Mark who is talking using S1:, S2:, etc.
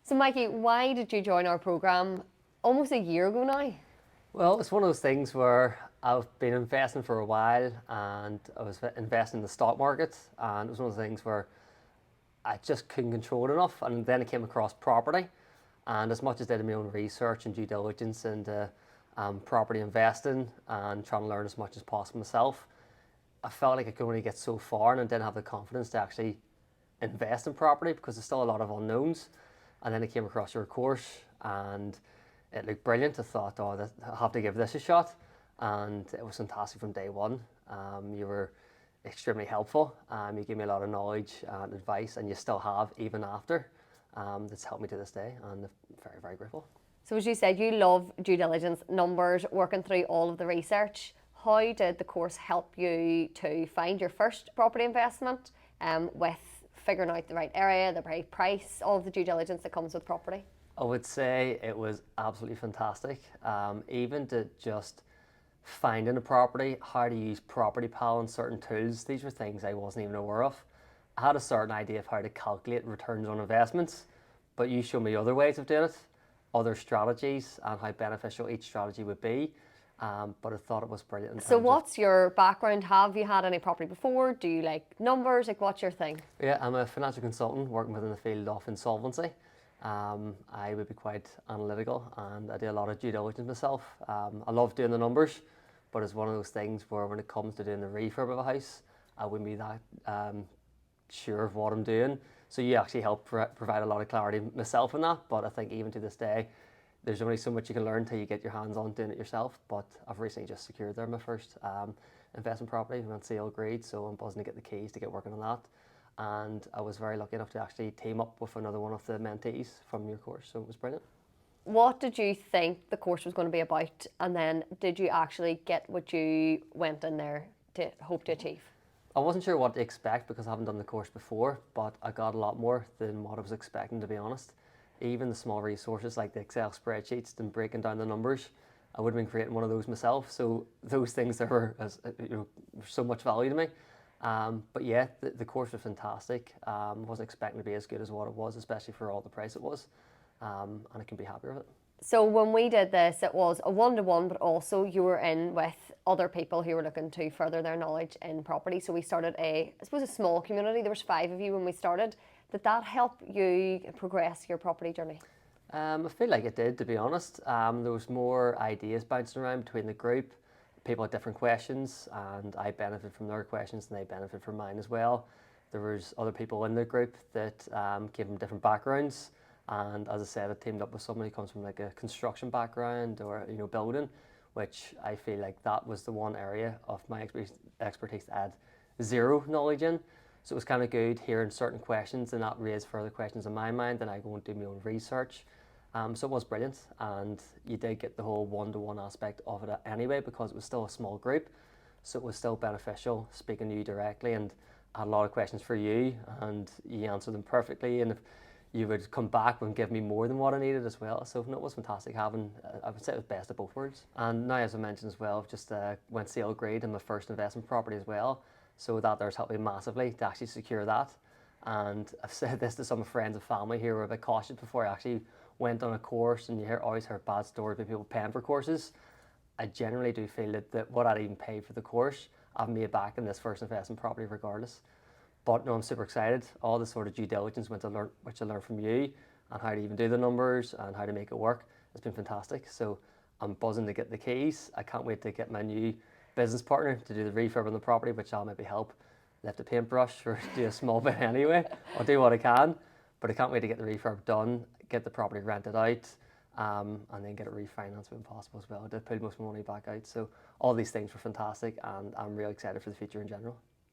S1: So Mikey, why did you join our programme almost a year ago now?
S2: Well, it's one of those things where I've been investing for a while and I was investing in the stock market, and it was one of the things where I just couldn't control it enough. And then I came across property, and as much as I did my own research and due diligence into property investing and trying to learn as much as possible myself, I felt like I could only get so far and I didn't have the confidence to actually invest in property because there's still a lot of unknowns. And then I came across your course and it looked brilliant. I thought, oh, I have to give this a shot. And it was fantastic from day one. You were extremely helpful. You gave me a lot of knowledge and advice, and you still have even after. That's helped me to this day, and I'm very, very grateful.
S1: So as you said, you love due diligence, numbers, working through all of the research. How did the course help you to find your first property investment with figuring out the right area, the right price, all of the due diligence that comes with property?
S2: I would say it was absolutely fantastic. Even to just finding a property, how to use Property Pal and certain tools, these were things I wasn't even aware of. I had a certain idea of how to calculate returns on investments, but you showed me other ways of doing it, other strategies, and how beneficial each strategy would be. But I thought it was brilliant in
S1: So
S2: terms of.
S1: what's your background? Have you had any property before? Do you like numbers? Like what's your thing?
S2: Yeah, I'm a financial consultant working within the field of insolvency. I would be quite analytical and I do a lot of due diligence myself. I love doing the numbers, but it's one of those things where when it comes to doing the refurb of a house, I wouldn't be that sure of what I'm doing. So you actually help provide a lot of clarity myself in that. But I think even to this day, there's only so much you can learn until you get your hands on doing it yourself. But I've recently just secured there my first investment property. We went sale agreed, so I'm buzzing to get the keys to get working on that. And I was very lucky enough to actually team up with another one of the mentees from your course, so it was brilliant.
S1: What did you think the course was going to be about, and then did you actually get what you went in there to hope to achieve?
S2: I wasn't sure what to expect because I haven't done the course before, but I got a lot more than what I was expecting, to be honest. Even the small resources like the Excel spreadsheets and breaking down the numbers, I would have been creating one of those myself. So those things there were so much value to me. But yeah, the course was fantastic. Wasn't expecting to be as good as what it was, especially for all the price it was. And I can be happier with it.
S1: So when we did this, it was a one-to-one, but also you were in with other people who were looking to further their knowledge in property. So we started I suppose, a small community. There was 5 of you when we started. Did that help you progress your property journey?
S2: I feel like it did, to be honest. There was more ideas bouncing around between the group. People had different questions, and I benefited from their questions, and they benefited from mine as well. There was other people in the group that came from different backgrounds, and as I said, I teamed up with someone who comes from like a construction background or building, which I feel like that was the one area of my expertise that I had zero knowledge in. So it was kind of good hearing certain questions and that raised further questions in my mind, and I go and do my own research. So it was brilliant, and you did get the whole one-to-one aspect of it anyway because it was still a small group, so it was still beneficial speaking to you directly, and I had a lot of questions for you and you answered them perfectly, and if you would come back and give me more than what I needed as well. So no, it was fantastic having, I would say it was best of both worlds. And now, as I mentioned as well, I've just went sale grade in my first investment property as well, so that there's helped me massively to actually secure that. And I've said this to some friends and family who were a bit cautious before I actually went on a course, and always heard bad stories about people paying for courses. I generally do feel that what I'd even paid for the course, I've made back in this first investment property regardless. But no, I'm super excited. All the sort of due diligence which I learned from you, and how to even do the numbers and how to make it work, has been fantastic. So I'm buzzing to get the keys. I can't wait to get my new business partner to do the refurb on the property, which I'll maybe help lift a paintbrush or do a small bit anyway. I'll do what I can, but I can't wait to get the refurb done, get the property rented out, and then get it refinanced when possible as well to pull most of my money back out. So all these things were fantastic, and I'm really excited for the future in general.